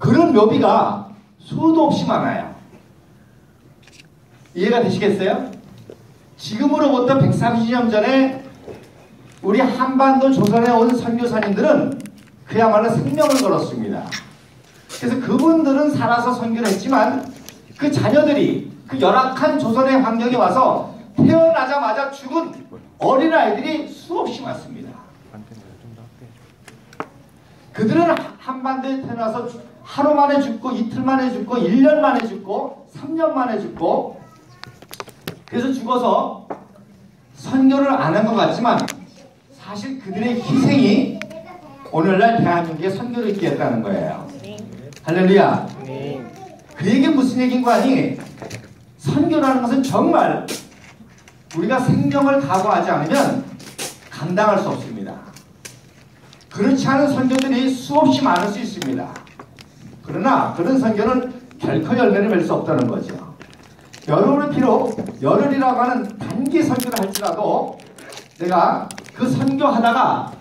그런 묘비가 수도 없이 많아요. 이해가 되시겠어요? 지금으로부터 130년 전에 우리 한반도 조선에 온 선교사님들은 그야말로 생명을 걸었습니다. 그래서 그분들은 살아서 선교를 했지만 그 자녀들이 그 열악한 조선의 환경에 와서 태어나자마자 죽은 어린아이들이 수없이 많습니다. 그들은 한반도에 태어나서 하루 만에 죽고 이틀 만에 죽고 1년 만에 죽고 3년 만에 죽고 그래서 죽어서 선교를 안 한 것 같지만 사실 그들의 희생이 오늘날 대한민국에 선교를 있게 했다는 거예요. 할렐루야. 그 얘기 무슨 얘기인고 하니 선교라는 것은 정말 우리가 생명을 각오하지 않으면 감당할 수 없습니다. 그렇지 않은 선교들이 수없이 많을 수 있습니다. 그러나 그런 선교는 결코 열매를 맺을 수 없다는 거죠. 여러분은 비록 열흘이라고 하는 단기 선교를 할지라도 내가 그 선교하다가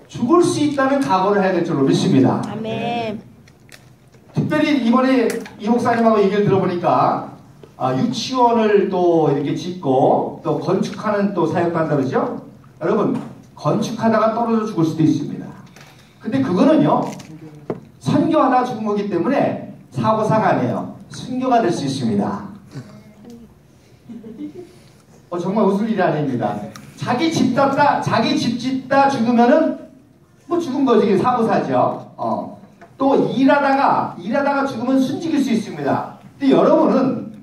죽을 수 있다는 각오를 해야 될 줄로 믿습니다. 아멘. 특별히 이번에 이 목사님하고 얘기를 들어보니까 유치원을 또 이렇게 짓고 또 건축하는 또 사역도 한다 그러죠? 여러분 건축하다가 떨어져 죽을 수도 있습니다. 근데 그거는요 선교하다가 죽은 거기 때문에 사고사가 아니에요. 순교가 될 수 있습니다. 정말 웃을 일이 아닙니다. 자기 집 짓다 죽으면은 뭐 죽은 거지. 이게 사고사죠. 또 일하다가 죽으면 숨지길 수 있습니다. 근데 여러분은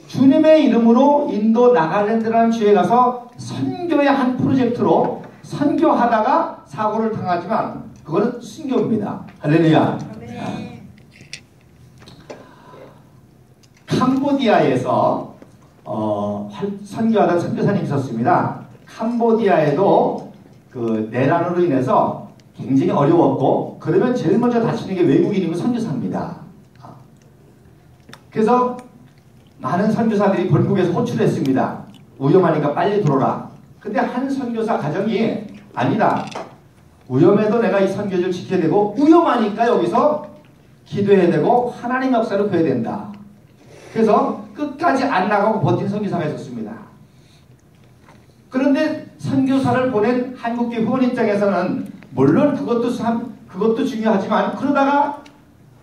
주님의 이름으로 인도 나갈랜드라는 주에 가서 선교의 한 프로젝트로 선교하다가 사고를 당하지만 그거는 순교입니다. 할렐루야. 네. 캄보디아에서 선교하던 선교사님이 있었습니다. 캄보디아에도 그 내란으로 인해서 굉장히 어려웠고 그러면 제일 먼저 다치는 게 외국인이고 선교사입니다. 그래서 많은 선교사들이 본국에서 호출했습니다. 위험하니까 빨리 들어오라. 근데 한 선교사 가정이 아니다. 위험해도 내가 이 선교를 지켜야 되고 위험하니까 여기서 기도해야 되고 하나님 역사를 보여야 된다. 그래서 끝까지 안 나가고 버틴 선교사가 있었습니다. 그런데 선교사를 보낸 한국교회 후원 입장에서는 물론 그것도 중요하지만 그러다가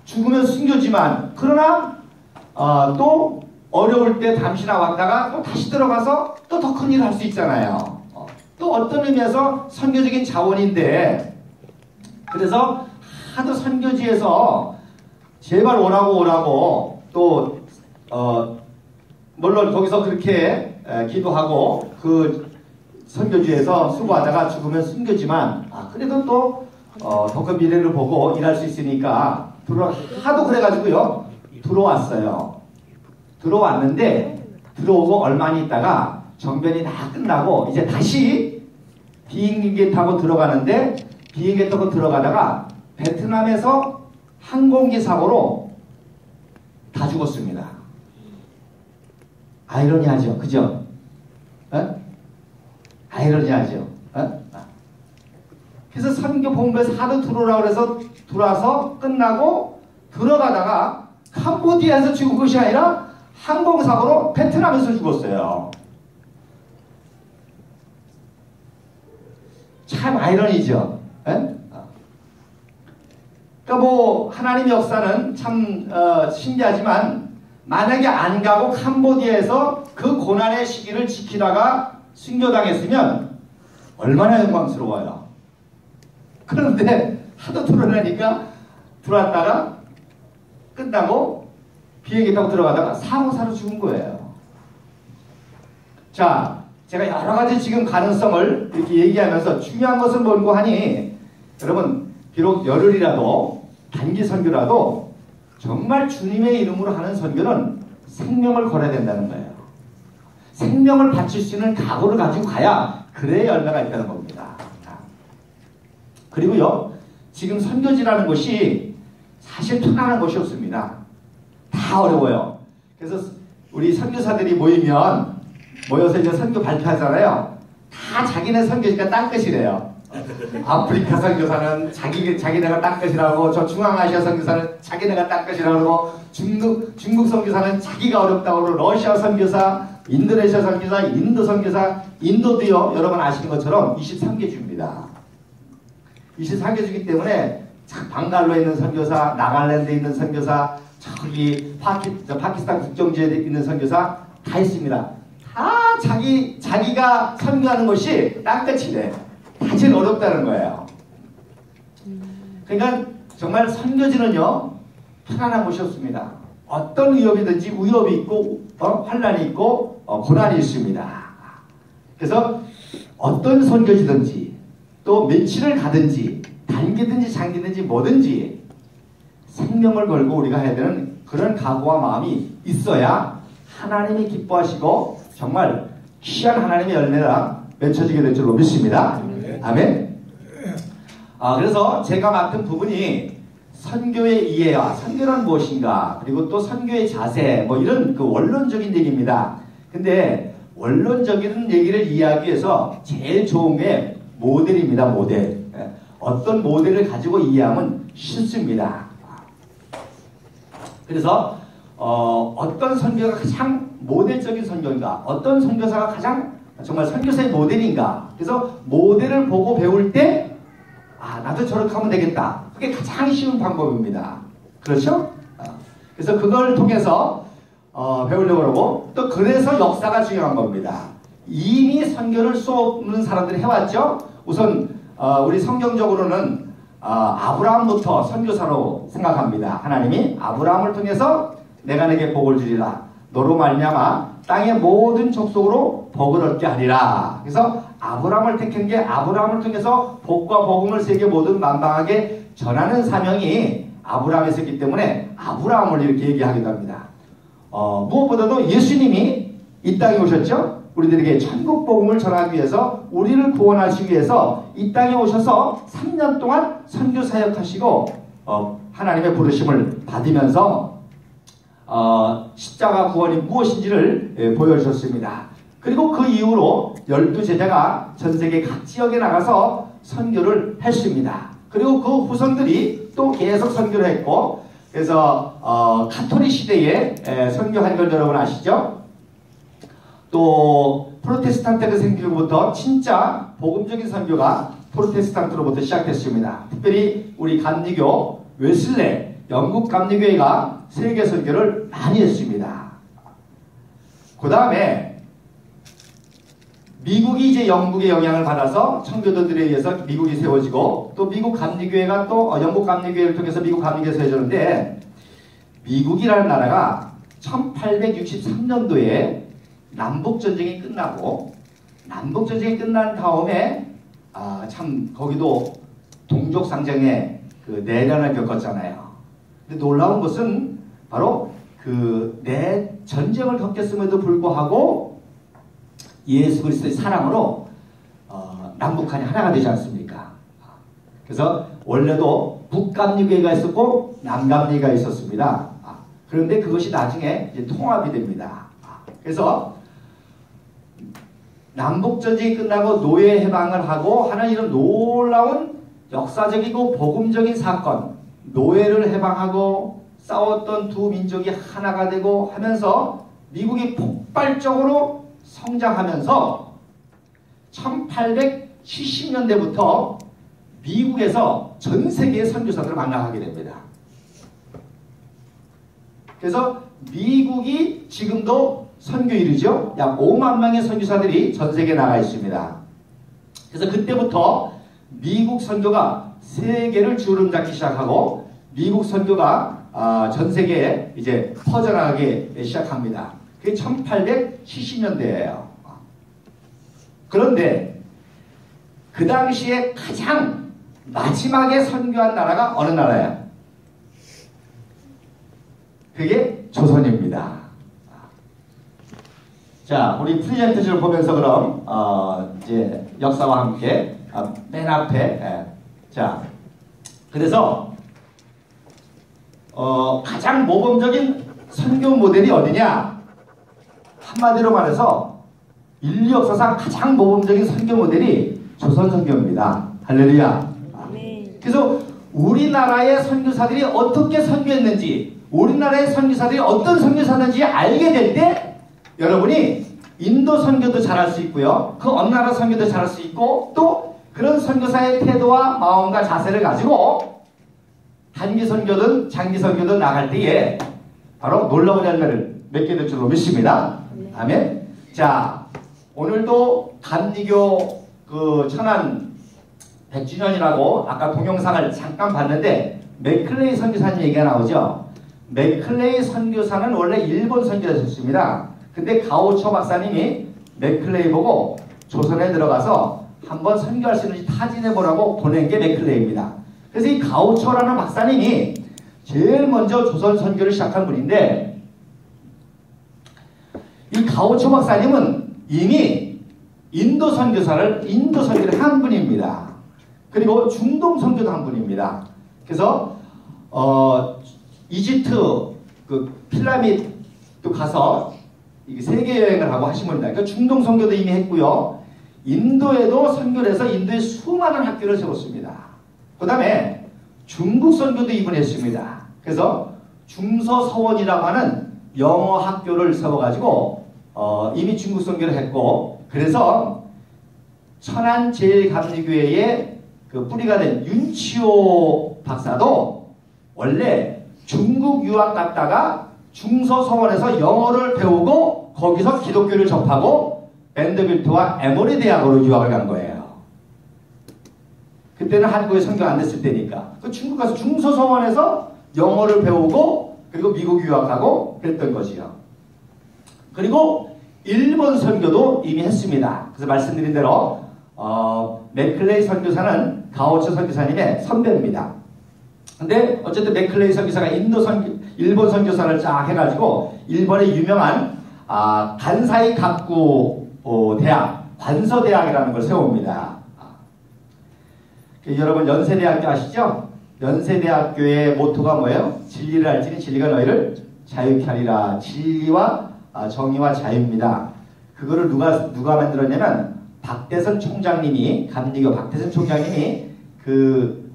죽으면 순교지만 그러나 또 어려울 때 잠시 나왔다가 또 다시 들어가서 또 더 큰 일을 할 수 있잖아요. 또 어떤 의미에서 선교적인 자원인데 그래서 하도 선교지에서 제발 오라고 또 물론 거기서 그렇게 기도하고 그 선교지에서 수고하다가 죽으면 순교지만 그래도 또 더 큰 미래를 보고 일할 수 있으니까 하도 그래가지고요 들어왔어요. 들어왔는데 들어오고 얼마 안 있다가 정변이 다 끝나고 이제 다시 비행기 타고 들어가는데 비행기 타고 들어가다가 베트남에서 항공기 사고로 다 죽었습니다. 아이러니하죠, 그죠? 아이러니하죠. 그래서 선교 본부에서 하도 들어오라고 그래서 들어와서 끝나고 들어가다가 캄보디아에서 죽은 것이 아니라 항공사고로 베트남에서 죽었어요. 참 아이러니죠. 그러니까 뭐 하나님의 역사는 참 신기하지만 만약에 안 가고 캄보디아에서 그 고난의 시기를 지키다가 순교당했으면 얼마나 영광스러워요. 그런데 하도 드러나니까 들어왔다가 끝나고 비행기 타고 들어가다가 사고사로 죽은 거예요. 자, 제가 여러 가지 지금 가능성을 이렇게 얘기하면서 중요한 것은 뭔고 하니 여러분 비록 열흘이라도 단기 선교라도 정말 주님의 이름으로 하는 선교는 생명을 걸어야 된다는 거예요. 생명을 바칠 수 있는 각오를 가지고 가야 그래야 열매가 있다는 겁니다. 그리고요 지금 선교지라는 것이 사실 편안한 것이 없습니다. 다 어려워요. 그래서 우리 선교사들이 모여서 이제 선교 발표하잖아요. 다 자기네 선교지가 딴 것이래요. 아프리카 선교사는 자기네가 딴 것이라고, 저 중앙아시아 선교사는 자기네가 딴 것이라고 그러고, 중국 선교사는 자기가 어렵다고 그러고, 러시아 선교사, 인도네시아 선교사, 인도 선교사, 인도도요, 여러분 아시는 것처럼 23개주입니다. 23개주이기 때문에 방갈로에 있는 선교사, 나갈랜드에 있는 선교사, 저기 파키스탄 국경지에 있는 선교사 다 있습니다. 다 자기가 선교하는 것이 땅끝이래. 다 제일 어렵다는 거예요. 그러니까 정말 선교지는요, 편안한 곳이 없습니다. 어떤 위협이든지 위협이 있고 환란이 있고 고난이 있습니다. 그래서 어떤 선교지든지 또 며칠을 가든지 단기든지 장기든지 뭐든지 생명을 걸고 우리가 해야 되는 그런 각오와 마음이 있어야 하나님이 기뻐하시고 정말 귀한 하나님의 열매가 맺혀지게 될 줄로 믿습니다. 아멘. 그래서 제가 맡은 부분이 선교의 이해와 선교란 무엇인가, 그리고 또 선교의 자세, 뭐 이런 그 원론적인 얘기입니다. 근데 원론적인 얘기를 이해하기 위해서 제일 좋은 게 모델입니다. 모델. 어떤 모델을 가지고 이해하면 쉽습니다. 그래서 어떤 선교가 가장 모델적인 선교인가, 어떤 선교사가 가장 정말 선교사의 모델인가. 그래서 모델을 보고 배울 때 나도 저렇게 하면 되겠다. 그게 가장 쉬운 방법입니다. 그렇죠? 그래서 그걸 통해서 배우려고 하고, 또 그래서 역사가 중요한 겁니다. 이미 선교를 쏘는 사람들이 해왔죠. 우선 우리 성경적으로는 아브라함부터 선교사로 생각합니다. 하나님이 아브라함을 통해서 내가 내게 복을 주리라. 너로 말미암아 땅의 모든 족속으로 복을 얻게 하리라. 그래서 아브라함을 택한 게 아브라함을 통해서 복과 복음을 세계 모든 만방하게 전하는 사명이 아브라함에 있었기 때문에 아브라함을 이렇게 얘기하기도 합니다. 무엇보다도 예수님이 이 땅에 오셨죠. 우리들에게 천국 복음을 전하기 위해서, 우리를 구원하시기 위해서 이 땅에 오셔서 3년 동안 선교 사역하시고 하나님의 부르심을 받으면서 십자가 구원이 무엇인지를 보여주셨습니다. 그리고 그 이후로 12제자가 전 세계 각 지역에 나가서 선교를 했습니다. 그리고 그 후손들이 또 계속 선교를 했고, 그래서 가톨릭 시대에 선교한 걸 여러분 아시죠? 또 프로테스탄트가 생기고부터 진짜 복음적인 선교가 프로테스탄트로부터 시작됐습니다. 특별히 우리 감리교, 웨슬레, 영국 감리교회가 세계 선교를 많이 했습니다. 그 다음에 미국이 이제 영국의 영향을 받아서 청교도들에 의해서 미국이 세워지고, 또 미국 감리교회가 또 영국 감리교회를 통해서 미국 감리교회가 세워졌는데, 미국이라는 나라가 1863년도에 남북전쟁이 끝나고, 남북전쟁이 끝난 다음에 참 거기도 동족상정의 그 내란을 겪었잖아요. 근데 놀라운 것은 바로 그 전쟁을 겪었음에도 불구하고 예수 그리스도의 사랑으로 남북한이 하나가 되지 않습니까? 그래서 원래도 북감리교회가 있었고 남감리가 있었습니다. 그런데 그것이 나중에 이제 통합이 됩니다. 그래서 남북전쟁이 끝나고 노예 해방을 하고 하는 이런 놀라운 역사적이고 복음적인 사건, 노예를 해방하고 싸웠던 두 민족이 하나가 되고 하면서 미국이 폭발적으로 성장하면서 1870년대부터 미국에서 전 세계의 선교사들을 만나게 됩니다. 그래서 미국이 지금도 선교일이죠. 약 5만 명의 선교사들이 전 세계에 나가 있습니다. 그래서 그때부터 미국 선교가 세계를 주름잡기 시작하고 미국 선교가 전 세계에 이제 퍼져나가기 시작합니다. 그게 1870년대예요. 그런데 그 당시에 가장 마지막에 선교한 나라가 어느 나라예요? 그게 조선입니다. 자, 우리 프리젠테이션을 보면서 그럼 이제 역사와 함께 맨 앞에 자, 그래서 가장 모범적인 선교 모델이 어디냐? 한마디로 말해서 인류 역사상 가장 모범적인 선교 모델이 조선 선교입니다. 할렐루야. 네. 그래서 우리나라의 선교사들이 어떻게 선교했는지, 우리나라의 선교사들이 어떤 선교사든지 알게 될 때 여러분이 인도 선교도 잘할 수 있고요. 그 어느 나라 선교도 잘할 수 있고, 또 그런 선교사의 태도와 마음과 자세를 가지고 단기 선교든 장기 선교든 나갈 때에 바로 놀라운 열매를 맺게 될 줄로 믿습니다. 아멘. 자, 오늘도 감리교 그 천안 100주년이라고 아까 동영상을 잠깐 봤는데 맥클레이 선교사님 얘기가 나오죠. 맥클레이 선교사는 원래 일본 선교사였습니다. 근데 가오초 박사님이 맥클레이 보고 조선에 들어가서 한번 선교할 수 있는지 타진해보라고 보낸 게 맥클레이입니다. 그래서 이 가오초라는 박사님이 제일 먼저 조선 선교를 시작한 분인데, 이 가오초 박사님은 이미 인도 선교를 한 분입니다. 그리고 중동 선교도 한 분입니다. 그래서 이집트 그 필라미드도 가서 세계 여행을 하고 하신 분입니다. 그러니까 중동 선교도 이미 했고요. 인도에도 선교를 해서 인도에 수많은 학교를 세웠습니다. 그 다음에 중국 선교도 이분이 했습니다. 그래서 중서서원이라고 하는 영어 학교를 세워가지고 이미 중국 선교를 했고, 그래서 천안제일감리교회의 그 뿌리가 된 윤치호 박사도 원래 중국 유학 갔다가 중서서원에서 영어를 배우고 거기서 기독교를 접하고 밴더빌트와 에모리 대학으로 유학을 간 거예요. 그때는 한국에 선교 안 됐을 때니까. 그 중국 가서 중서서원에서 영어를 배우고 그리고 미국 유학하고 그랬던 것이요. 그리고 일본 선교도 이미 했습니다. 그래서 말씀드린 대로 맥클레이 선교사는 가오초 선교사님의 선배입니다. 근데 어쨌든 맥클레이 선교사가 일본 선교사를 쫙 해가지고 일본의 유명한 간사이 가쿠 대학, 관서대학이라는 걸 세웁니다. 여러분 연세대학교 아시죠? 연세대학교의 모토가 뭐예요? 진리를 알지니 진리가 너희를 자유케 하리라. 진리와 정의와 자유입니다. 그거를 누가 만들었냐면 박대선 총장님이, 감리교 박대선 총장님이 그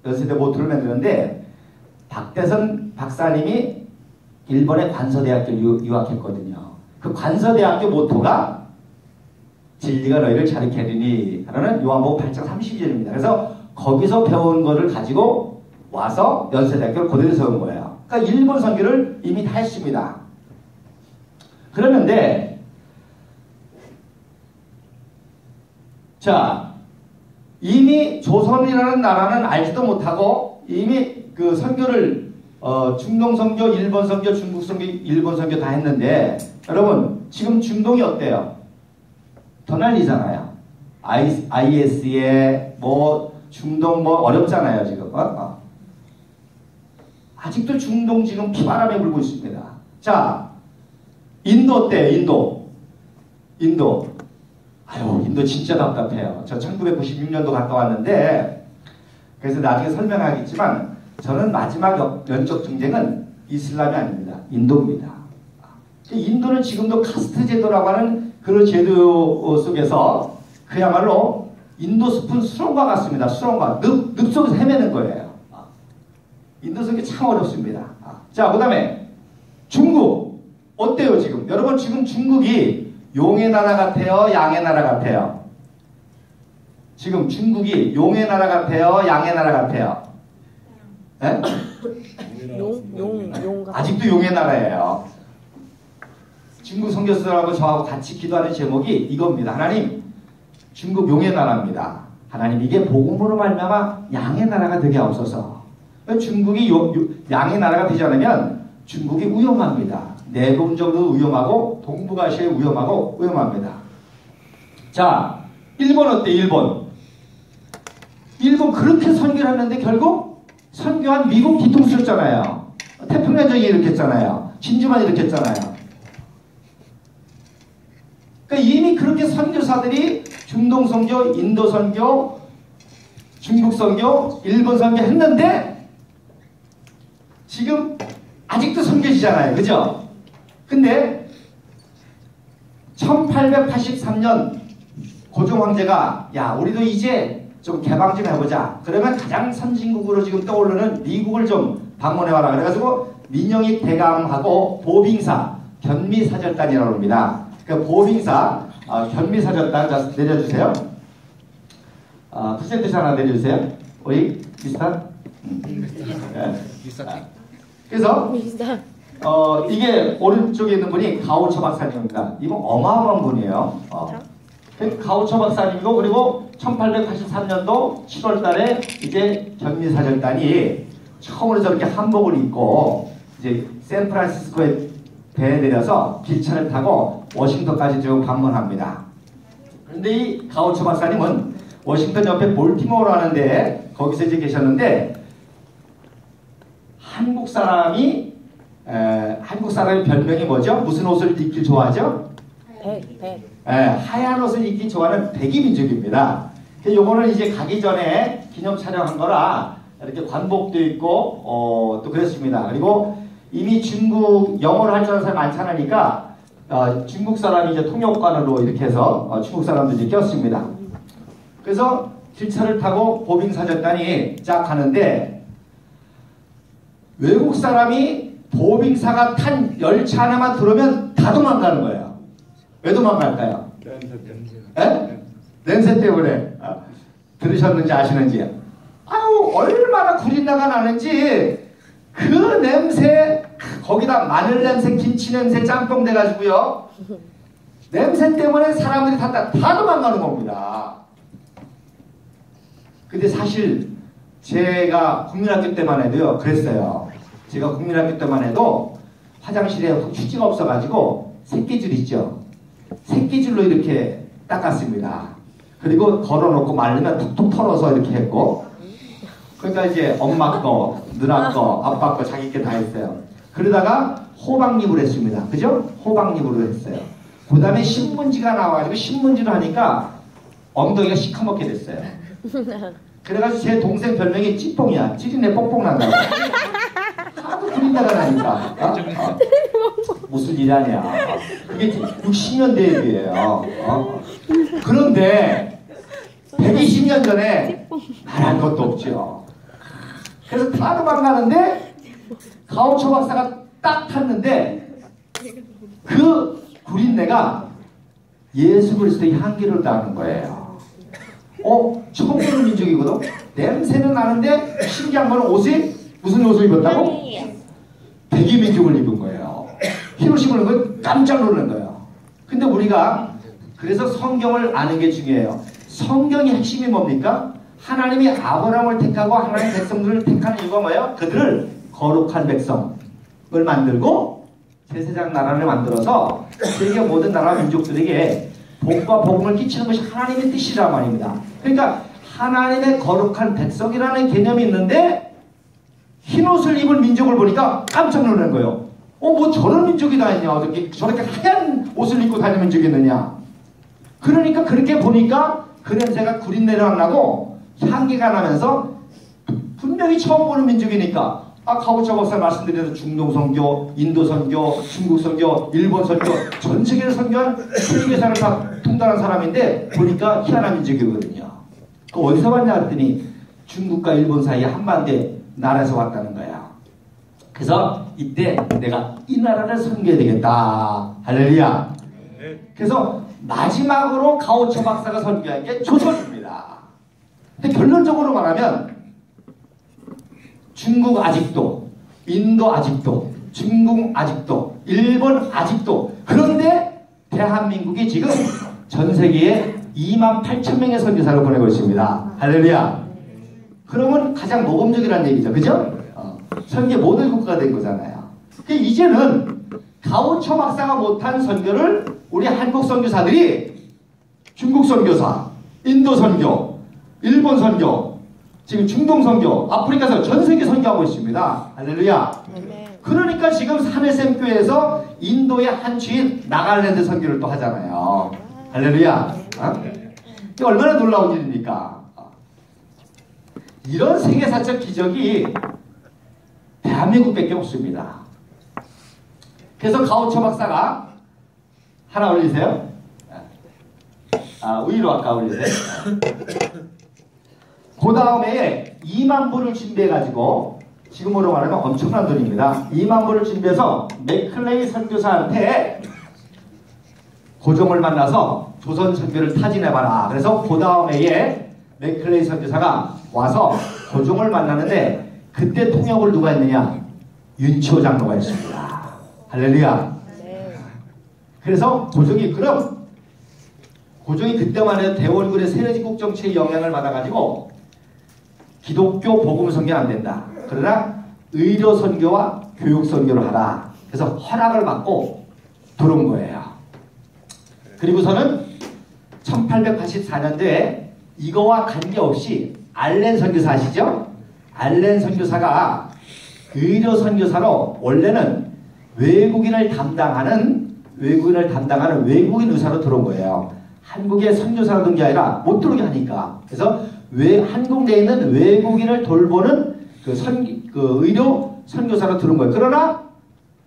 연세대 모토를 만들었는데, 박대선 박사님이 일본의 관서대학교를 유학했거든요. 그 관서대학교 모토가 진리가 너희를 자유케 하리니 라는 요한복음 8장 32절입니다. 그래서 거기서 배운 거를 가지고 와서 연세대학교를 그대로 세운 거예요. 그러니까 일본 선교를 이미 다 했습니다. 그러는데 자, 이미 조선이라는 나라는 알지도 못하고 이미 그 선교를 중동 선교, 일본 선교, 중국 선교, 일본 선교 다 했는데, 여러분 지금 중동이 어때요? 더 난리잖아요. IS에 뭐 중동 뭐 어렵잖아요 지금. 아직도 중동 지금 피바람이 불고 있습니다. 자, 인도 어때요? 인도. 아유, 인도 진짜 답답해요. 저 1996년도 갔다 왔는데, 그래서 나중에 설명하겠지만 저는 마지막 면적 정쟁은 이슬람이 아닙니다. 인도입니다. 인도는 지금도 카스트 제도라고 하는 그런 제도 속에서 그야말로 인도 숲은 수렁과 같습니다. 수렁과 늪 속에서 헤매는 거예요. 인도 속이 참 어렵습니다. 자, 그 다음에 중국 어때요 지금? 여러분 지금 중국이 용의 나라 같아요? 양의 나라 같아요? 지금 중국이 용의 나라 같아요? 양의 나라 같아요? 네? 용 아직도 용의 나라예요. 중국 선교사들하고 저하고 같이 기도하는 제목이 이겁니다. 하나님, 중국 용의 나라입니다. 하나님, 이게 복음으로 말미암아 양의 나라가 되게 하옵소서. 중국이 양의 나라가 되지 않으면 중국이 위험합니다. 내부적으로 위험하고 동북아시아에 위험합니다. 자, 일본 어때? 일본 그렇게 선교를 했는데 결국 선교한 미국 뒤통수 였잖아요. 태평양전이 일으켰잖아요. 진주만 일으켰잖아요. 그러니까 이미 그렇게 선교사들이 중동 선교, 인도 선교, 중국 선교, 일본 선교 했는데 지금 아직도 선교지잖아요. 그죠? 근데 1883년 고종 황제가 야, 우리도 이제 좀 개방 좀 해보자. 그러면 가장 선진국으로 지금 떠오르는 미국을 좀 방문해와라. 그래가지고 민영익 대감하고 보빙사 견미사절단이라고 합니다. 그 보빙사 견미사절단, 자 내려주세요. 프레젠테이션 하나 내려주세요. 우리 비슷한? 그래서 이게 오른쪽에 있는 분이 가오처 박사님입니다. 이분 어마어마한 분이에요. 가오처 박사님이고, 그리고 1883년도 7월 달에 이제 견미사절단이 처음으로 저렇게 한복을 입고 이제 샌프란시스코에 배에 내려서 기차를 타고 워싱턴까지 쭉 방문합니다. 그런데 이 가오처 박사님은 워싱턴 옆에 볼티모어라는 데 거기서 이제 계셨는데, 한국 사람이 별명이 뭐죠? 무슨 옷을 입길 좋아하죠? 백. 하얀 옷을 입기 좋아하는 백이민족입니다. 요거는 이제 가기 전에 기념 촬영한 거라 이렇게 관복도 있고 또 그랬습니다. 그리고 이미 중국 영어를 할 줄 아는 사람이 많지 않으니까 중국 사람이 이제 통역관으로 이렇게 해서 중국 사람도 이제 꼈습니다. 그래서 기차를 타고 보빙사절단이 쫙 가는데, 외국 사람이 보빙사가 탄 열차 하나만 들어오면 다 도망가는 거예요. 왜 도망갈까요? 냄새 때문에. 들으셨는지 아시는지? 아유, 얼마나 구린내가 나는지. 그 냄새, 거기다 마늘 냄새, 김치 냄새, 짬뽕 돼가지고요. 냄새 때문에 사람들이 다 도망가는 겁니다. 근데 사실 제가 국민학교 때만 해도요, 그랬어요. 제가 국민학교 때만 해도 화장실에 휴지가 없어가지고 새끼줄 있죠. 새끼줄로 이렇게 닦았습니다. 그리고 걸어놓고 말리면 툭툭 털어서 이렇게 했고, 그러니까 이제 엄마 거, 누나 거, 아빠 거, 자기 게 다 했어요. 그러다가 호박잎을 했습니다. 그죠? 호박잎으로 했어요. 그 다음에 신문지가 나와가지고 신문지로 하니까 엉덩이가 시커멓게 됐어요. 그래가지고 제 동생 별명이 찌뽕이야. 찌린내 뽕뽕 난다고. 하도 구린내가 나니까. 무슨 일 아니야. 그게 60년대 얘기예요. 그런데 120년 전에 말할 것도 없죠. 그래서 다 도망가는데 가오처 박사가 딱 탔는데 그 구린내가 예수 그리스도의 향기를 나는 거예요. 처음 보는 민족이거든. 냄새는 나는데 신기한 건 옷이 무슨 옷을 입었다고? 백이 민족을 입은 거예요. 흰옷 입은 건 깜짝 놀란 거예요. 근데 우리가 그래서 성경을 아는 게 중요해요. 성경의 핵심이 뭡니까? 하나님이 아브라함을 택하고 하나님의 백성들을 택하는 이유가 뭐예요? 그들을 거룩한 백성을 만들고 제사장 나라를 만들어서 세계 모든 나라 민족들에게 복과 복음을 끼치는 것이 하나님의 뜻이란 말입니다. 그러니까 하나님의 거룩한 백성이라는 개념이 있는데 흰옷을 입은 민족을 보니까 깜짝 놀란 거예요. 뭐 저런 민족이 다 있냐? 어떻게 저렇게 하얀 옷을 입고 다니는 민족이 있느냐? 그러니까 그렇게 보니까 그 냄새가 구린내가 안 나고 향기가 나면서 분명히 처음 보는 민족이니까 가오처 박사 말씀드린 중동 선교, 인도 선교, 중국 선교, 일본 선교, 전 세계를 선교한 세계사를 다 통달한 사람인데 보니까 희한한 민족이거든요. 그 어디서 왔냐 했더니 중국과 일본 사이에 한반도에 나라에서 왔다는 거야. 그래서 이때 내가 이 나라를 선교해야 되겠다. 할렐루야. 그래서 마지막으로 가오처 박사가 선교한 게 조선입니다. 근데 결론적으로 말하면 중국 아직도, 인도 아직도, 중국 아직도, 일본 아직도. 그런데 대한민국이 지금 전 세계에 28,000명의 선교사를 보내고 있습니다. 할렐루야. 그러면 가장 모범적이라는 얘기죠. 그죠? 선교 모델 국가가 된 거잖아요. 이제는 가오처 박사가 못한 선교를 우리 한국 선교사들이 중국 선교사, 인도 선교, 일본 선교, 지금 중동 선교, 아프리카에서 전 세계 선교하고 있습니다. 할렐루야. 그러니까 지금 사내샘 교회에서 인도의 한 주인 나갈랜드 선교를 또 하잖아요. 할렐루야. 이게 얼마나 놀라운 일입니까? 이런 세계사적 기적이 대한민국밖에 없습니다. 그래서 가오처 박사가 하나 올리세요. 위로 아까 올리세요. 그 다음에 2만 부를 준비해가지고, 지금으로 말하면 엄청난 돈입니다. 2만 부를 준비해서 맥클레이 선교사한테 고종을 만나서 조선 선교를 타진해봐라. 그래서 그 다음에 맥클레이 선교사가 와서 고종을 만나는데, 그때 통역을 누가 했느냐? 윤치호 장로가 했습니다. 할렐루야. 그래서 고종이 그때만 해도 대원군의 세례지국 정치의 영향을 받아가지고 기독교 복음 선교는 안 된다. 그러나 의료 선교와 교육 선교를 하라. 그래서 허락을 받고 들어온 거예요. 그리고서는 1884년도에 이거와 관계없이 알렌 선교사 아시죠? 알렌 선교사가 의료 선교사로 원래는 외국인을 담당하는 외국인 의사로 들어온 거예요. 한국에 선교사로 든 게 아니라 못 들어오게 하니까. 그래서 한국 내에 있는 외국인을 돌보는 그 의료 선교사로 들어온 거예요. 그러나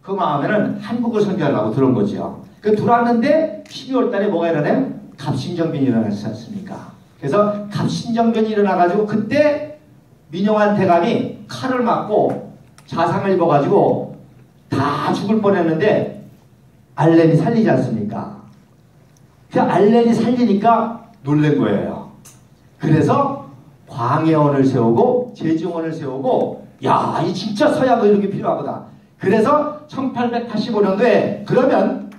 그 마음에는 한국을 선교하려고 들어온 거죠. 그 들어왔는데 12월 달에 뭐가 일어나요? 갑신정변이 일어나지 않습니까? 그래서 갑신정변이 일어나가지고 그때 민영환 대감이 칼을 맞고 자상을 입어가지고 다 죽을 뻔했는데 알렌이 살리지 않습니까? 그 알렌이 살리니까 놀란 거예요. 그래서 광해원을 세우고 제중원을 세우고, 야, 이 진짜 서양의 이런 게 필요하구나. 그래서 1885년도에 그러면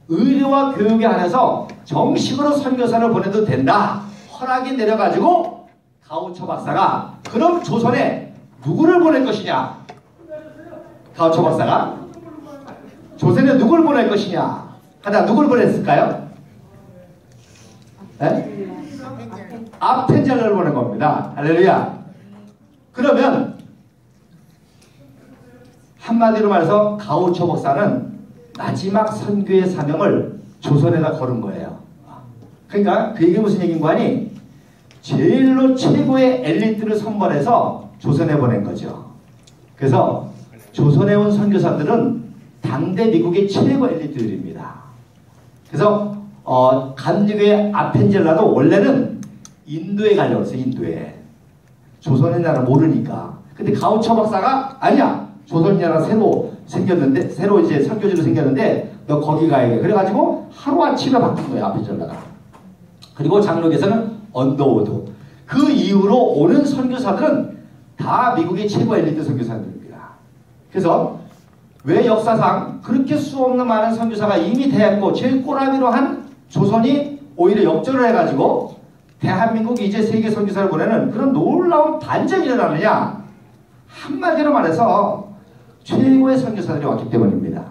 의료와 교육에 한해서 정식으로 선교사를 보내도 된다. 허락이 내려가지고 가우초 박사가 그럼 조선에 누구를 보낼 것이냐? 가우초 박사가 조선에 누굴 보낼 것이냐 하다 누굴 보냈을까요? 네? 아펜젤러를 보낸 겁니다. 할렐루야. 그러면 한마디로 말해서 가우초 박사는 마지막 선교의 사명을 조선에다 걸은 거예요. 그러니까 그 얘기 무슨 얘기인가 하니 제일로 최고의 엘리트를 선발해서 조선에 보낸 거죠. 그래서 조선에 온 선교사들은 당대 미국의 최고 엘리트들입니다. 그래서 간디교의 아펜젤라도 원래는 인도에 가려고 했어요. 인도에. 조선의 나라 모르니까. 근데 가우초 박사가 아니야. 조선의 나라 새로 생겼는데, 새로 이제 선교지로 생겼는데 너 거기 가야 돼. 그래가지고 하루아침에 바꾼 거예요. 아펜젤라가. 그리고 장로교에서는 언더우드. 그 이후로 오는 선교사들은 다 미국의 최고 엘리트 선교사들입니다. 그래서 왜 역사상 그렇게 수없는 많은 선교사가 이미 됐고 제일 꼬라미로 한 조선이 오히려 역전을 해가지고 대한민국이 이제 세계 선교사를 보내는 그런 놀라운 반전이 일어나느냐? 한마디로 말해서 최고의 선교사들이 왔기 때문입니다.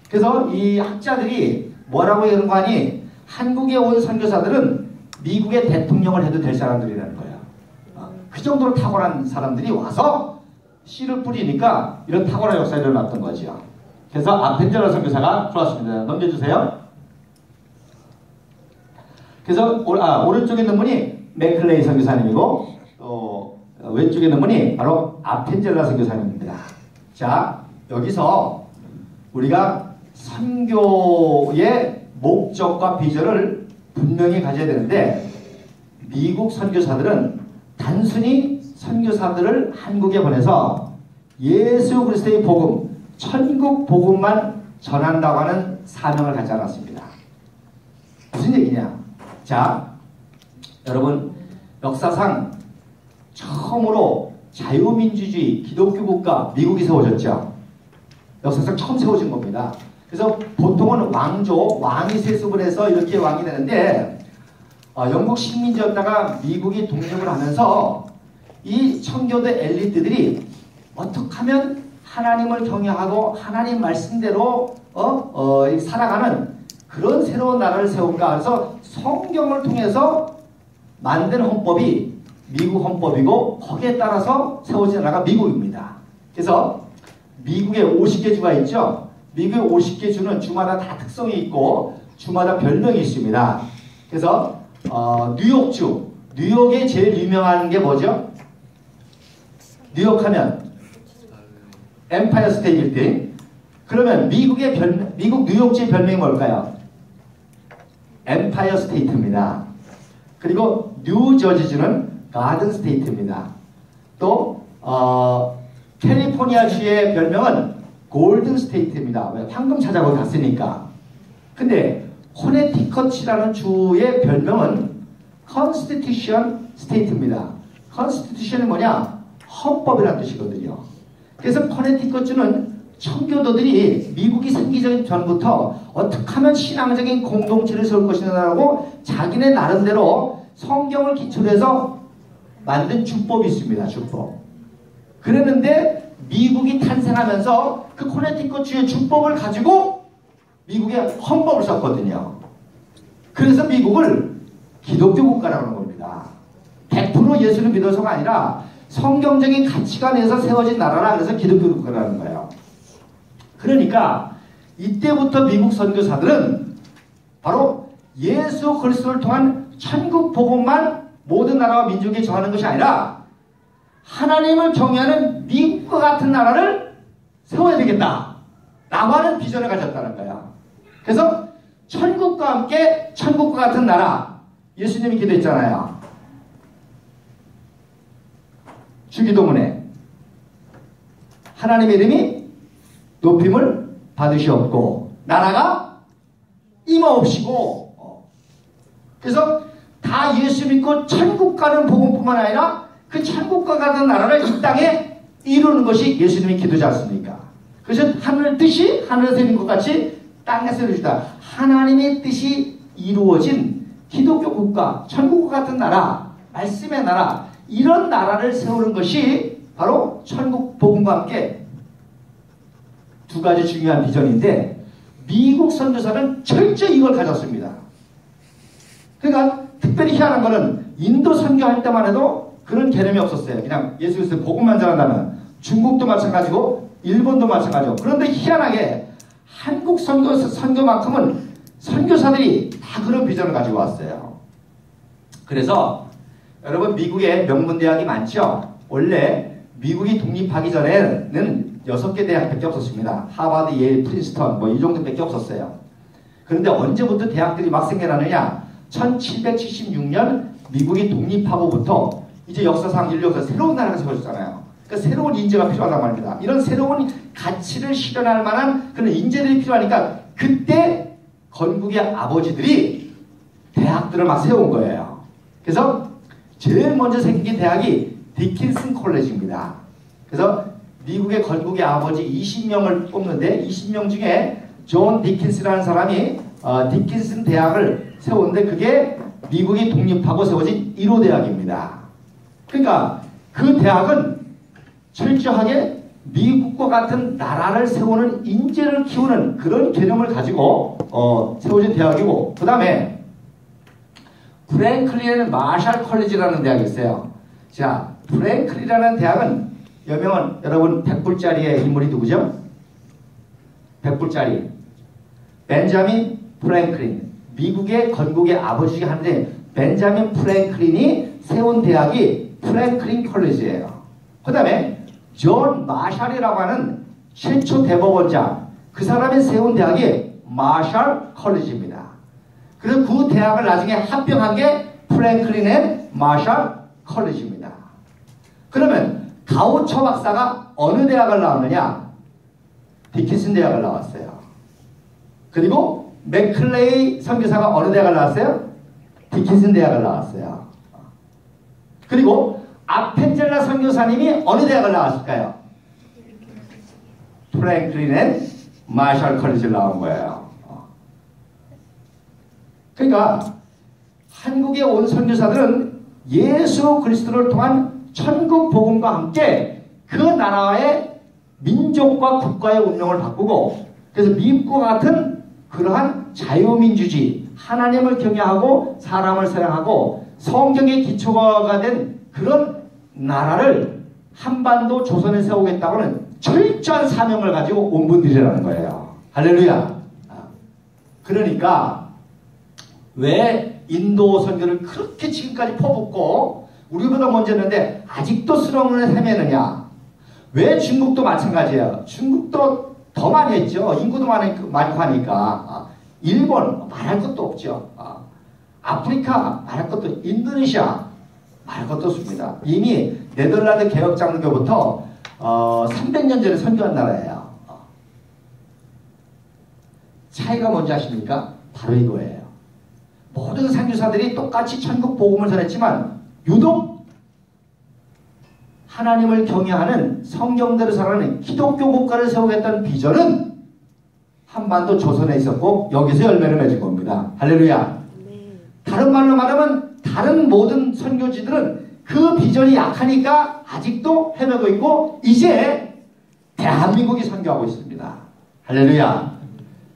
그래서 이 학자들이 뭐라고 얘기하는 거 아니? 한국에 온 선교사들은 미국의 대통령을 해도 될 사람들이라는 거예요. 그 정도로 탁월한 사람들이 와서 씨를 뿌리니까 이런 탁월한 역사가 일어났던 거죠. 그래서 아펜젤러 선교사가 들어왔습니다. 넘겨주세요. 그래서 오른쪽에 있는 분이 맥클레이 선교사님이고 왼쪽에 있는 분이 바로 아펜젤러 선교사님입니다. 자, 여기서 우리가 선교의 목적과 비전을 분명히 가져야 되는데 미국 선교사들은 단순히 선교사들을 한국에 보내서 예수 그리스도의 복음, 천국 복음만 전한다고 하는 사명을 갖지 않았습니다. 무슨 얘기냐? 자, 여러분 역사상 처음으로 자유민주주의 기독교 국가 미국이 세워졌죠. 역사상 처음 세워진 겁니다. 그래서 보통은 왕이 세습을 해서 이렇게 왕이 되는데 영국 식민지였다가 미국이 독립을 하면서 이 청교도 엘리트들이 어떻게 하면 하나님을 경외하고 하나님 말씀대로 살아가는 그런 새로운 나라를 세울까. 그래서 성경을 통해서 만든 헌법이 미국 헌법이고 거기에 따라서 세워진 나라가 미국입니다. 그래서 미국에 50개 주가 있죠. 미국의 50개 주는 주마다 다 특성이 있고 주마다 별명이 있습니다. 그래서 뉴욕주, 뉴욕에 제일 유명한 게 뭐죠? 뉴욕 하면 엠파이어 스테이트 빌딩. 그러면 미국 뉴욕주의 별명이 뭘까요? 엠파이어 스테이트입니다. 그리고 뉴저지주는 가든 스테이트입니다. 또 캘리포니아주의 별명은 골든 스테이트입니다. 왜? 황금 찾아고 갔으니까. 근데 코네티컷이라는 주의 별명은 컨스티튜션 스테이트입니다. 컨스티튜션이 뭐냐? 헌법이라는 뜻이거든요. 그래서 코네티컷주는 청교도들이 미국이 생기기 전부터 어떻게 하면 신앙적인 공동체를 세울 것이냐라고 자기네 나름대로 성경을 기초로 해서 만든 주법이 있습니다. 주법. 그랬는데 미국이 탄생하면서 그 코네티컷주의 주법을 가지고 미국의 헌법을 썼거든요. 그래서 미국을 기독교 국가라고 하는 겁니다. 100% 예수를 믿어서가 아니라 성경적인 가치관에서 세워진 나라라 그래서 기독교 국가라는 거예요. 그러니까 이때부터 미국 선교사들은 바로 예수 그리스도를 통한 천국 복음만 모든 나라와 민족에 정하는 것이 아니라 하나님을 경외하는 미국과 같은 나라를 세워야 되겠다 라고 하는 비전을 가졌다는 거야. 그래서 천국과 함께 천국과 같은 나라, 예수님이 기도했잖아요. 주기도문에 하나님의 이름이 높임을 받으시옵고 나라가 임하옵시고. 그래서 다 예수 믿고 천국 가는 복음뿐만 아니라 그 천국과 같은 나라를 이 땅에 이루는 것이 예수님의 기도지 않습니까? 그래서 하늘 뜻이 하늘에서 이룬 것 같이 땅에서 이루어지다. 하나님의 뜻이 이루어진 기독교 국가, 천국과 같은 나라, 말씀의 나라, 이런 나라를 세우는 것이 바로 천국 복음과 함께 두 가지 중요한 비전인데 미국 선교사는 철저히 이걸 가졌습니다. 그러니까 특별히 희한한 거는 인도 선교할 때만 해도 그런 개념이 없었어요. 그냥 예수 그리스도 복음만 전한다면. 중국도 마찬가지고 일본도 마찬가지고. 그런데 희한하게 한국 선교만큼은 선교사들이 다 그런 비전을 가지고 왔어요. 그래서 여러분 미국에 명문대학이 많죠. 원래 미국이 독립하기 전에는 6개 대학밖에 없었습니다. 하버드, 예일, 프린스턴 뭐 이 정도밖에 없었어요. 그런데 언제부터 대학들이 막 생겨나느냐? 1776년 미국이 독립하고부터 이제 역사상 인류 역사 새로운 나라가 세워졌잖아요. 그러니까 새로운 인재가 필요하단 말입니다. 이런 새로운 가치를 실현할 만한 그런 인재들이 필요하니까 그때 건국의 아버지들이 대학들을 막 세운 거예요. 그래서 제일 먼저 생긴 대학이 디킨슨 콜레지입니다. 그래서 미국의 건국의 아버지 20명을 뽑는데 20명 중에 존 디킨스라는 사람이 디킨슨 대학을 세웠는데 그게 미국이 독립하고 세워진 1호 대학입니다. 그러니까 그 대학은 철저하게 미국과 같은 나라를 세우는 인재를 키우는 그런 개념을 가지고 세워진 대학이고, 그 다음에 프랭클린 마샬 컬리지라는 대학이 있어요. 자, 프랭클린이라는 대학은 여명은 여러분 100불짜리의 인물이 누구죠? 100불짜리 벤자민 프랭클린, 미국의 건국의 아버지 중에 하나인데 벤자민 프랭클린이 세운 대학이 프랭클린 컬리지예요. 그 다음에 존 마샬이라고 하는 최초 대법원장, 그 사람이 세운 대학이 마샬 컬리지입니다. 그래서 그 대학을 나중에 합병한 게 프랭클린 앤 마샬 컬리지입니다. 그러면 가우처 박사가 어느 대학을 나왔느냐? 디킨슨 대학을 나왔어요. 그리고 맥클레이 선교사가 어느 대학을 나왔어요? 디킨슨 대학을 나왔어요. 그리고 아펜젤라 선교사님이 어느 대학을 나왔을까요? 프랭클린 앤 마샬 컬리지를 나온 거예요. 그러니까 한국에 온 선교사들은 예수 그리스도를 통한 천국 복음과 함께 그 나라의 민족과 국가의 운명을 바꾸고, 그래서 미국과 같은 그러한 자유민주주의, 하나님을 경외하고 사람을 사랑하고 성경의 기초가 된 그런 나라를 한반도 조선에 세우겠다고는 철저한 사명을 가지고 온 분들이라는 거예요. 할렐루야. 그러니까 왜 인도 선교를 그렇게 지금까지 퍼붓고 우리보다 먼저 했는데 아직도 수렁을 헤매느냐? 왜 중국도 마찬가지예요. 중국도 더 많이 했죠. 인구도 많고 하니까. 일본 말할 것도 없죠. 아프리카 말할 것도, 인도네시아 알 것도 없습니다. 이미 네덜란드 개혁장로교부터 300년 전에 선교한 나라예요. 차이가 뭔지 아십니까? 바로 이거예요. 모든 선교사들이 똑같이 천국 복음을 전했지만 유독 하나님을 경외하는 성경대로 살아가는 기독교 국가를 세우겠다는 비전은 한반도 조선에 있었고 여기서 열매를 맺은 겁니다. 할렐루야. 다른 말로 말하면 다른 모든 선교지들은 그 비전이 약하니까 아직도 헤매고 있고 이제 대한민국이 선교하고 있습니다. 할렐루야.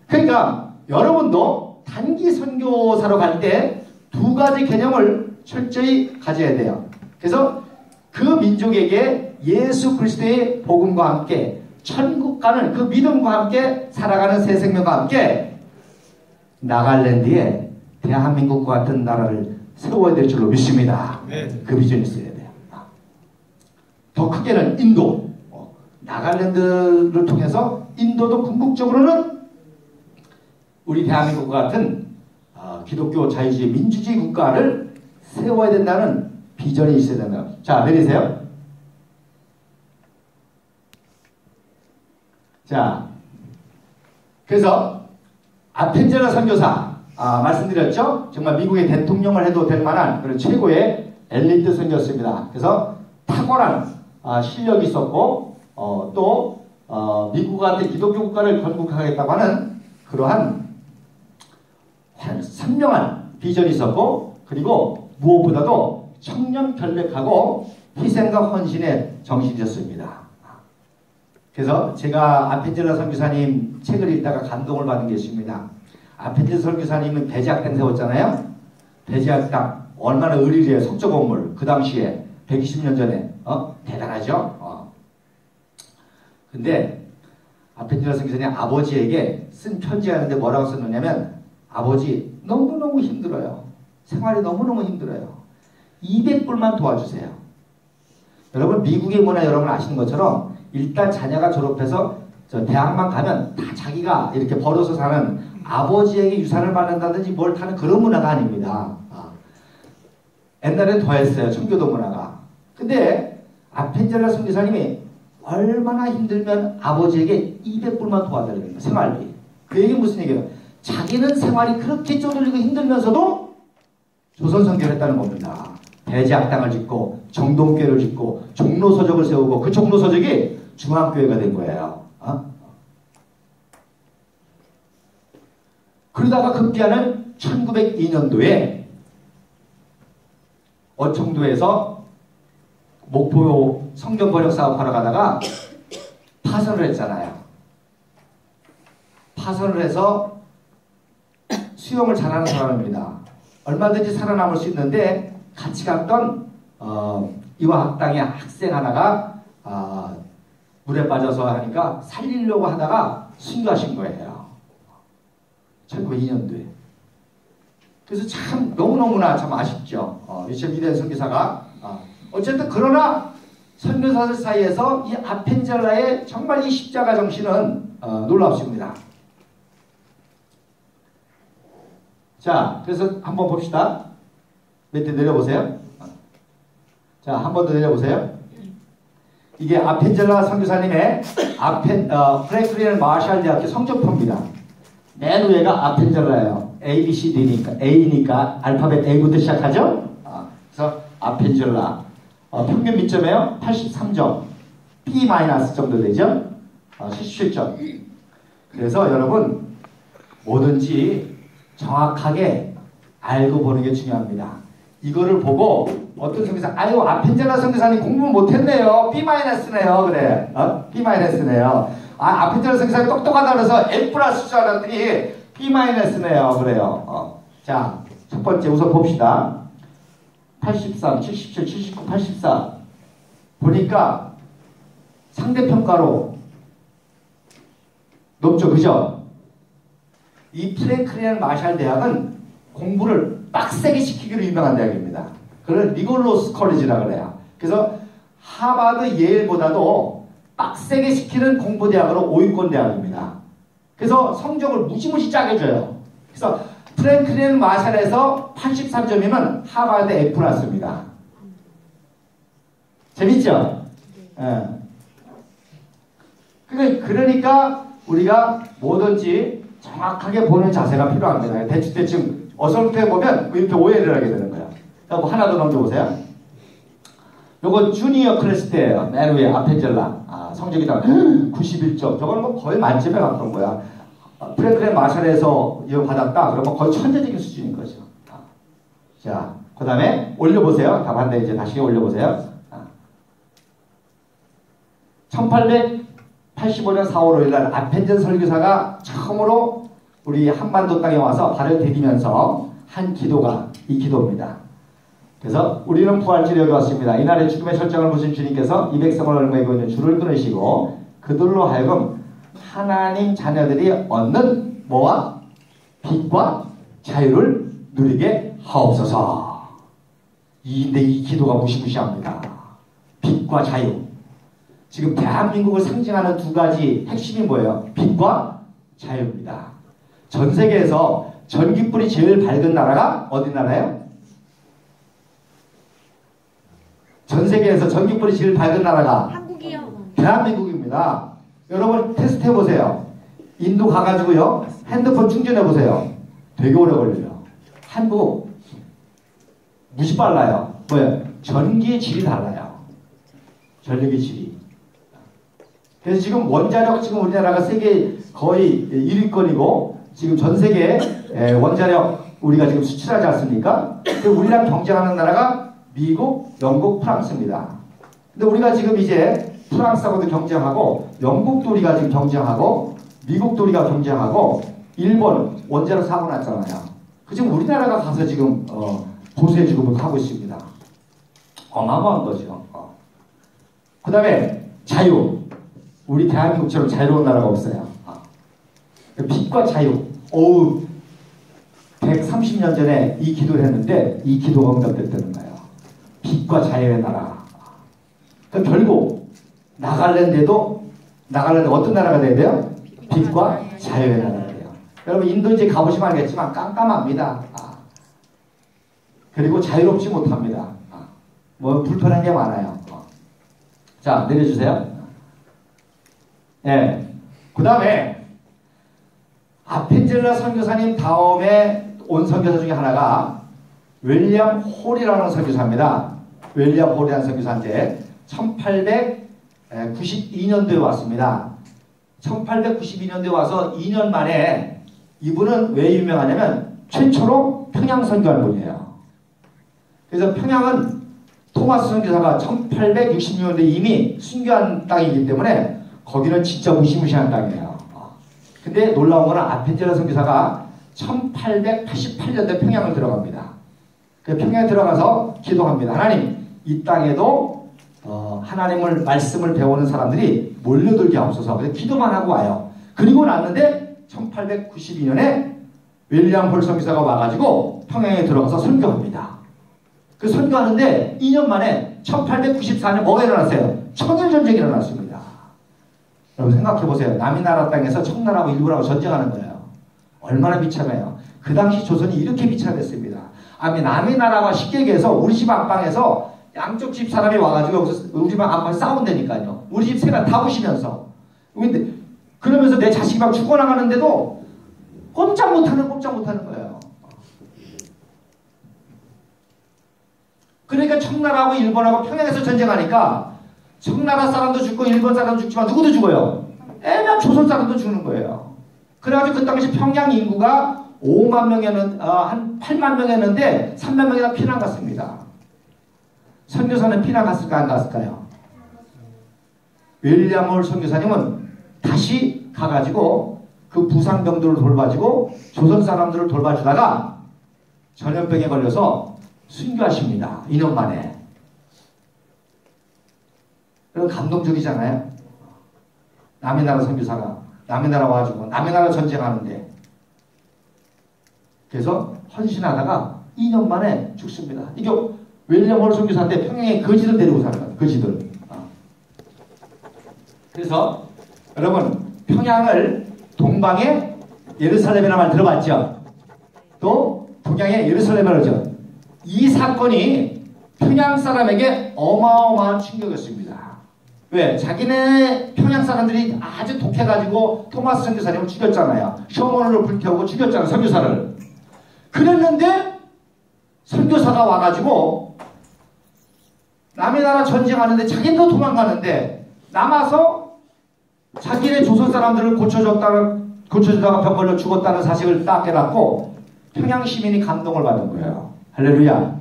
그러니까 여러분도 단기 선교사로 갈 때 두 가지 개념을 철저히 가져야 돼요. 그래서 그 민족에게 예수 그리스도의 복음과 함께 천국 가는 그 믿음과 함께 살아가는 새 생명과 함께 나갈랜드에 대한민국과 같은 나라를 세워야 될 줄로 믿습니다. 그 비전이 있어야 돼요. 더 크게는 인도, 나갈랜드를 통해서 인도도 궁극적으로는 우리 대한민국과 같은 기독교 자유주의 민주주의 국가를 세워야 된다는 비전이 있어야 된다. 자, 내리세요. 자, 그래서 아펜젤러 선교사 말씀드렸죠? 정말 미국의 대통령을 해도 될 만한 그런 최고의 엘리트 선교였습니다. 그래서 탁월한 실력이 있었고 또 미국과 같은 기독교 국가를 건국하겠다고 하는 그러한 선명한 비전이 있었고 그리고 무엇보다도 청렴결백하고 희생과 헌신의 정신이었습니다. 그래서 제가 아펜젤러 선교사님 책을 읽다가 감동을 받은 게 있습니다. 아펜젤러 선교사님은 배제학당 세웠잖아요. 배제학당 얼마나 의리리에 석조 건물 그 당시에 120년 전에 대단하죠. 근데 아펜젤러 선교사님 아버지에게 쓴 편지가 있는데 뭐라고 썼느냐면 아버지 너무너무 힘들어요. 생활이 너무너무 힘들어요. 200불만 도와주세요. 여러분 미국의 문화 여러분 아시는 것처럼 일단 자녀가 졸업해서 대학만 가면 다 자기가 이렇게 벌어서 사는 아버지에게 유산을 받는다든지 뭘 타는 그런 문화가 아닙니다. 옛날엔 더했어요. 청교도 문화가. 근데 아펜젤러 선교사님이 얼마나 힘들면 아버지에게 200불만 도와달랍니다. 생활비. 그 얘기는 무슨 얘기예요? 자기는 생활이 그렇게 쪼들리고 힘들면서도 조선 선교를 했다는 겁니다. 배제학당을 짓고 정동교회를 짓고 종로서적을 세우고 그 종로서적이 중앙교회가 된 거예요. 그러다가 급기야는 1902년도에 어청도에서 목포 성경 번역 사업하러 가다가 파선을 했잖아요. 파선을 해서 수영을 잘하는 사람입니다. 얼마든지 살아남을 수 있는데 같이 갔던 이화학당의 학생 하나가 물에 빠져서 하니까 살리려고 하다가 순교하신 거예요. 1902년도에. 그래서 참 너무너무나 참 아쉽죠. 유체 미래 선교사가. 어쨌든 그러나 선교사들 사이에서 이 아펜젤라의 정말 이 십자가 정신은 놀랍습니다. 자, 그래서 한번 봅시다. 밑에 내려보세요. 자, 한 번 더 내려보세요. 이게 아펜젤라 선교사님의 프랭클린 마샬 대학교 성적표입니다. 맨 위에가 아펜젤라예요. A, B, C, D니까 A니까 알파벳 A부터 시작하죠. 그래서 아펜젤라 평균 밑점이에요. 83점. B- 정도 되죠. 77점. 그래서 여러분 뭐든지 정확하게 알고 보는 게 중요합니다. 이거를 보고 어떤 선교사 아유 아펜젤라 선교사님 공부 못했네요. B-네요. 그래. B-네요. 아펜젤라 선교사님 똑똑하다 그래서 F+ 줄 알았더니 B-네요. 그래요. 자, 첫 번째 우선 봅시다. 83, 77, 79, 84 보니까 상대평가로 높죠. 그죠? 이 프랭클린 마샬 대학은 공부를 빡세게 시키기로 유명한 대학입니다. 그걸 리골로스 컬리지라고 그래요. 그래서 하버드 예일보다도 빡세게 시키는 공부대학으로 5위권 대학입니다. 그래서 성적을 무지무지 짜게 줘요. 그래서 프랭클린 마샬에서 83점이면 하버드 F입니다. 재밌죠? 예. 그러니까 우리가 뭐든지 정확하게 보는 자세가 필요합니다. 대충 어설프게 보면 이렇게 오해를 하게 되는 거예요. 뭐 하나 더 넘겨보세요. 요거 주니어 클래스 때예요. 맨 위에 아펜젤라. 성적이 다 91점. 저거는 뭐 거의 만점에 가까운 거야. 프랭클린 마샬에서 이거 받았다. 그러면 거의 천재적인 수준인 거죠. 자, 그 다음에 올려보세요. 답한데 이제 다시 올려보세요. 1885년 4월 5일날 아펜젤 설교사가 처음으로 우리 한반도 땅에 와서 발을 디디면서 한 기도가 이 기도입니다. 그래서 우리는 부활절에 여기 왔습니다. 이날의 죽음의 설정을 보신 주님께서 이 백성을 얼매고 있는 줄을 끊으시고 그들로 하여금 하나님 자녀들이 얻는 뭐와? 빛과 자유를 누리게 하옵소서. 근데 이 기도가 무시무시합니다. 빛과 자유. 지금 대한민국을 상징하는 두 가지 핵심이 뭐예요? 빛과 자유입니다. 전 세계에서 전기불이 제일 밝은 나라가 어디 나라예요? 전 세계에서 전기불이 제일 밝은 나라가 한국이요. 대한민국입니다. 여러분 테스트 해보세요. 인도 가가지고요 핸드폰 충전해보세요. 되게 오래 걸려요. 한국 무시 빨라요. 뭐예요? 전기의 질이 달라요. 전력의 질이. 그래서 지금 원자력 지금 우리나라가 세계 거의 1위권이고 지금 전 세계 원자력 우리가 지금 수출하지 않습니까? 우리랑 경쟁하는 나라가 미국, 영국, 프랑스입니다. 근데 우리가 지금 이제 프랑스하고도 경쟁하고 영국도 우리가 지금 경쟁하고 미국도 우리가 경쟁하고 일본 원자력 사고 났잖아요. 그 지금 우리나라가 가서 지금 보수의 죽음을 하고 있습니다. 어마어마한 거죠. 그 다음에 자유. 우리 대한민국처럼 자유로운 나라가 없어요. 빛과 자유. 130년 전에 이 기도를 했는데 이 기도가 응답됐다는 거예요. 빛과 자유의 나라. 그러니까 결국 나갈랜드에도 어떤 나라가 돼야 돼요? 빛과 자유의 나라가 돼요. 여러분 인도 이제 가보시면 알겠지만 깜깜합니다. 그리고 자유롭지 못합니다. 뭐 불편한 게 많아요. 자 내려주세요. 네. 그 다음에 아펜젤라 선교사님 다음에 온 선교사 중에 하나가 윌리엄 홀이라는 선교사입니다. 윌리엄 홀이라는 선교사인데 1892년도에 왔습니다. 1892년도에 와서 2년 만에 이분은 왜 유명하냐면 최초로 평양 선교한 분이에요. 그래서 평양은 토마스 선교사가 1866년도에 이미 순교한 땅이기 때문에 거기는 진짜 무시무시한 땅이에요. 근데 놀라운 거는 아펜젤라 선교사가 1888년도에 평양을 들어갑니다. 그 평양에 들어가서 기도합니다. 하나님, 이 땅에도 하나님을 말씀을 배우는 사람들이 몰려들게 하옵소서. 그래서 기도만 하고 와요. 그리고 났는데 1892년에 윌리엄 홀 선교사가 와가지고 평양에 들어가서 선교합니다. 그 선교하는데 2년 만에 1894년에 뭐가 일어났어요? 청일전쟁이 일어났습니다. 여러분 생각해보세요. 남이 나라 땅에서 청나라하고 일본하고 전쟁하는 거예요. 얼마나 비참해요. 그 당시 조선이 이렇게 비참했습니다. 남이 나라가 쉽게 얘기해서 우리 집 안방에서 양쪽 집 사람이 와가지고 여기서 우리 집 안방 싸운다니까요. 우리 집 세가 다 부시면서. 근데 그러면서 내 자식이 막 죽어나가는데도 꼼짝 못하는 거예요. 그러니까 청나라하고 일본하고 평양에서 전쟁하니까 청나라 사람도 죽고 일본 사람도 죽지만 누구도 죽어요? 애면 조선 사람도 죽는 거예요. 그래가지고 그 당시 평양 인구가 5만 명이었는데 한 8만 명이었는데 3만 명이 다 피난 갔습니다. 선교사는 피난 갔을까 안 갔을까요? 윌리엄 홀 선교사님은 다시 가가지고 그 부상병들을 돌봐주고 조선 사람들을 돌봐주다가 전염병에 걸려서 순교하십니다. 2년 만에. 그리고 감동적이잖아요. 남의 나라 선교사가 남의 나라 와가지고 남의 나라 전쟁하는데 그래서 헌신하다가 2년 만에 죽습니다. 이게 윌리엄 홀 선교사인데 평양에 거지들 데리고 살아요. 거지들. 그래서 여러분 평양을 동방의 예루살렘이라는 말 들어봤죠? 또 동양의 예루살렘이라고 하죠. 이 사건이 평양 사람에게 어마어마한 충격이었습니다. 왜? 자기네 평양 사람들이 아주 독해가지고 토마스 선교사님을 죽였잖아요. 셔먼으로 불태우고 죽였잖아요. 선교사를. 그랬는데 선교사가 와가지고 남의 나라 전쟁하는데 자기도 도망가는데 남아서 자기네 조선 사람들을 고쳐주다가 병 걸려 죽었다는 사실을 딱 깨닫고 평양 시민이 감동을 받은 거예요. 할렐루야.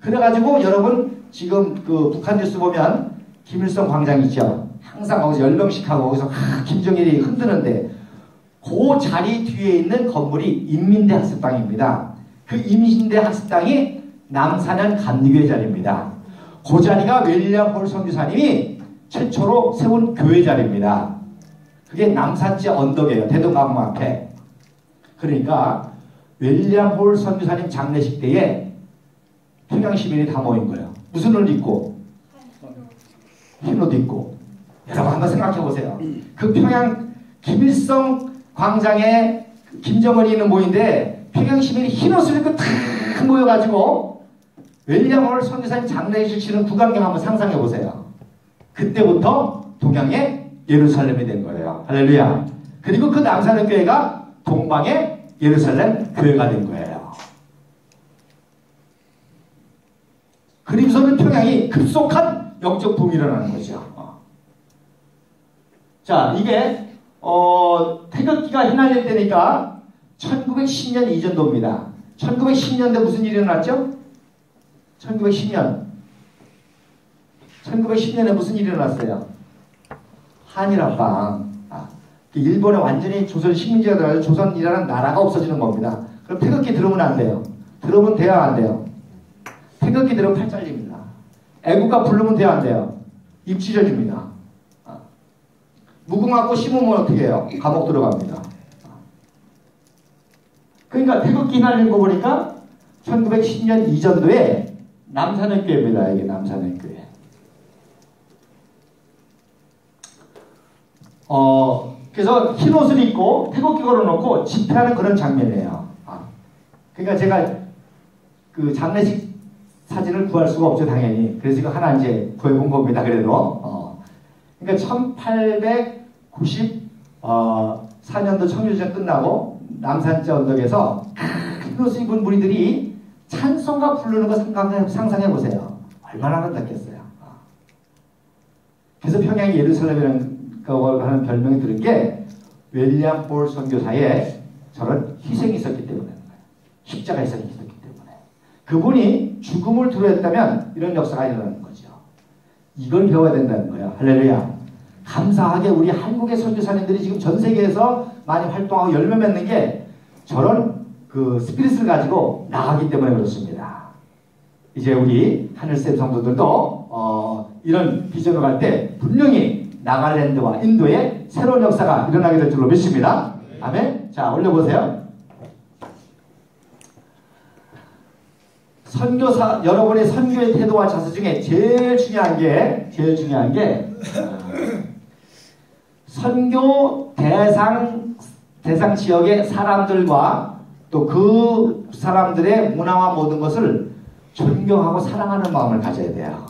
그래가지고 여러분 지금 그 북한 뉴스 보면 김일성 광장 있죠. 항상 거기서 열병식 하고 거기서 김정일이 흔드는데 그 자리 뒤에 있는 건물이 인민대 학습당입니다. 그 인민대 학습당이 남사년 감리교회 자리입니다. 그 자리가 윌리엄 홀 선교사님이 최초로 세운 교회 자리입니다. 그게 남산지 언덕이에요. 대동강목 앞에. 그러니까 윌리엄 홀 선교사님 장례식 때에 평양 시민이 다 모인 거예요. 무슨 옷 입고? 흰 옷 입고. 여러분 한번 생각해 보세요. 그 평양 김일성 광장에 김정은이 있는 모인데 평양 시민이 흰 옷을 입고 탁 모여가지고 윌리엄 홀 선교사님 장례식 치는 구강경 한번 상상해 보세요. 그때부터 동양의 예루살렘이 된 거예요. 할렐루야. 그리고 그 남산의 교회가 동방의 예루살렘 교회가 된 거예요. 그리고서는 평양이 급속한 영적 붐이 일어나는 거죠. 자, 이게 태극기가 휘날릴 때니까 1910년 이전도입니다. 1910년대 무슨 일이 일어났죠? 1910년에 무슨 일이 일어났어요? 한일합방. 일본에 완전히 조선 식민지가 들어가서 조선이라는 나라가 없어지는 겁니다. 그럼 태극기 들으면 안 돼요. 들으면 돼야 안 돼요. 태극기 들으면 팔 잘립니다. 애국가 부르면 돼야 안 돼요. 입 찢어집니다. 무궁화꽃 심으면 어떻게 해요? 감옥 들어갑니다. 그러니까 태극기 휘날리는 거 보니까 1910년 이전도에 남산의교회입니다. 이게 남산의교회. 그래서 흰 옷을 입고 태극기 걸어놓고 집회하는 그런 장면이에요. 그러니까 제가 그 장례식 사진을 구할 수가 없죠, 당연히. 그래서 이거 하나 이제 구해본 겁니다, 그래도. 그러니까 1894년도 청일전 끝나고 남산지 언덕에서 흰 옷을 입은 무리들이 찬송가 부르는 거 상상해 보세요. 얼마나 아름답겠어요. 그래서 평양이 예루살렘이라는 하는 별명이 들은 게 윌리엄 홀 선교사의 저런 희생이 있었기 때문에, 십자가 희생이 있었기 때문에, 그분이 죽음을 두려워했다면 이런 역사가 일어나는 거죠. 이걸 배워야 된다는 거예요. 할렐루야. 감사하게 우리 한국의 선교사님들이 지금 전 세계에서 많이 활동하고 열매 맺는 게 저런 그 스피릿을 가지고 나가기 때문에 그렇습니다. 이제 우리 하늘쌤 성도들도 이런 비전을 갈 때 분명히 나갈랜드와 인도에 새로운 역사가 일어나게 될 줄로 믿습니다. 아멘. 자, 올려보세요. 선교사, 여러분의 선교의 태도와 자세 중에 제일 중요한 게 선교 대상 지역의 사람들과 또 그 사람들의 문화와 모든 것을 존경하고 사랑하는 마음을 가져야 돼요.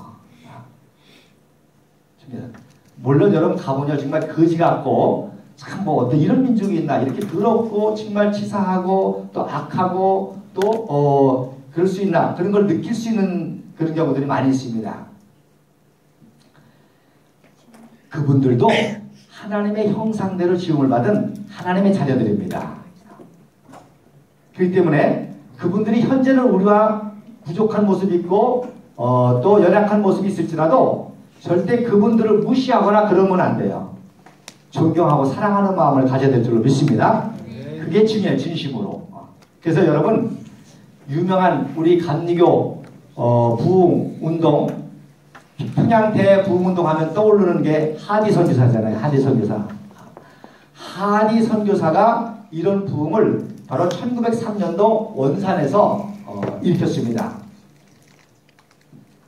물론 여러분 가보냐 정말 거지 같고 참 뭐 어떤 이런 민족이 있나 이렇게 더럽고 정말 치사하고 또 악하고 또 그럴 수 있나 그런 걸 느낄 수 있는 그런 경우들이 많이 있습니다. 그분들도 하나님의 형상대로 지음을 받은 하나님의 자녀들입니다. 그렇기 때문에 그분들이 현재는 우리와 부족한 모습이 있고 또 연약한 모습이 있을지라도 절대 그분들을 무시하거나 그러면 안 돼요. 존경하고 사랑하는 마음을 가져야 될 줄로 믿습니다. 그게 중요해요. 진심으로. 그래서 여러분 유명한 우리 감리교 부흥운동 평양 대부흥운동 하면 떠오르는 게 하디 선교사잖아요. 하디 선교사. 하디 선교사가 이런 부흥을 바로 1903년도 원산에서 일으켰습니다.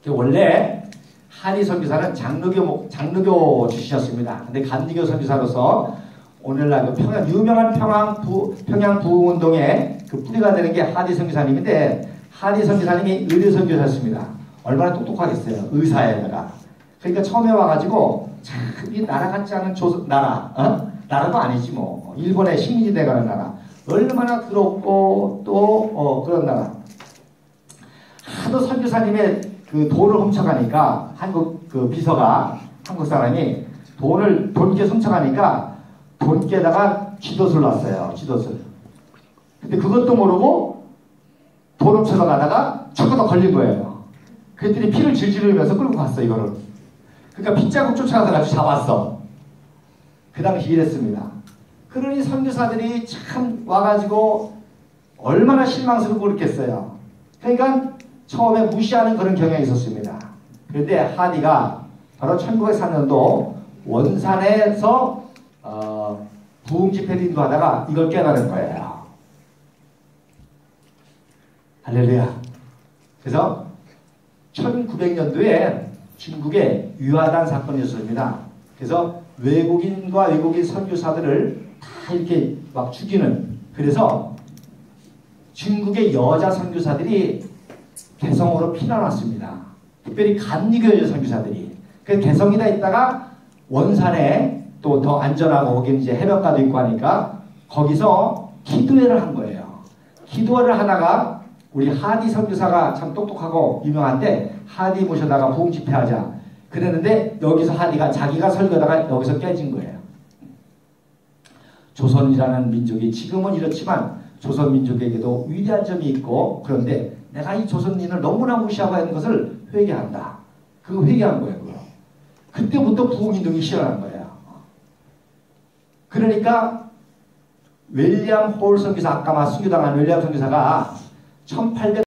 원래 하디 선교사는 장로교 출신이었습니다. 근데 감리교 선교사로서 오늘날 그 유명한 평양 부흥운동의 그 뿌리가 되는 게 하디 선교사님인데 하디 선교사님이 의료 선교사였습니다. 얼마나 똑똑하겠어요. 의사에다가. 그러니까 처음에 와가지고 참 이 나라 같지 않은 나라도 아니지 뭐. 일본의 식민지 돼가는 나라. 얼마나 더럽고 또 그런 나라. 하도 선교사님의 그 돈을 훔쳐가니까 한국 그 비서가 한국 사람이 돈께 훔쳐가니까 돈께다가 쥐덫을 놨어요. 쥐덫을. 근데 그것도 모르고 돈 훔쳐서 가다가 초코도 걸린 거예요. 그랬더니 피를 질질 흘리면서 끌고 갔어 이거를. 그러니까 핏자국 쫓아가서 가지고 잡았어. 그 당시 이랬습니다. 그러니 선교사들이 참 와가지고 얼마나 실망스럽고 그랬겠어요. 그러니까 처음에 무시하는 그런 경향이 있었습니다. 그런데 하디가 바로 1904년도 원산에서 부흥 집회를 인도하다가 이걸 깨달은 거예요. 할렐루야. 그래서 1900년도에 중국에 유화단 사건이 있었습니다. 그래서 외국인과 외국인 선교사들을 다 이렇게 막 죽이는, 그래서 중국의 여자 선교사들이 개성으로 피난왔습니다. 특별히 간리교 여자 선교사들이. 그 개성이다 있다가 원산에 또 더 안전하고 거기 이제 해변가도 있고 하니까 거기서 기도회를 한 거예요. 기도회를 하다가 우리 하디 선교사가 참 똑똑하고 유명한데 하디 모셔다가 부흥 집회하자 그랬는데 여기서 하디가 자기가 설교하다가 여기서 깨진 거예요. 조선이라는 민족이 지금은 이렇지만 조선 민족에게도 위대한 점이 있고, 그런데 내가 이 조선인을 너무나 무시하고 하는 것을 회개한다. 그거 회개한 거예요. 그거. 그때부터 부흥운동이 시작한 거예요. 그러니까 윌리엄 홀 선교사, 아까 순교당한 윌리엄 선교사가 1800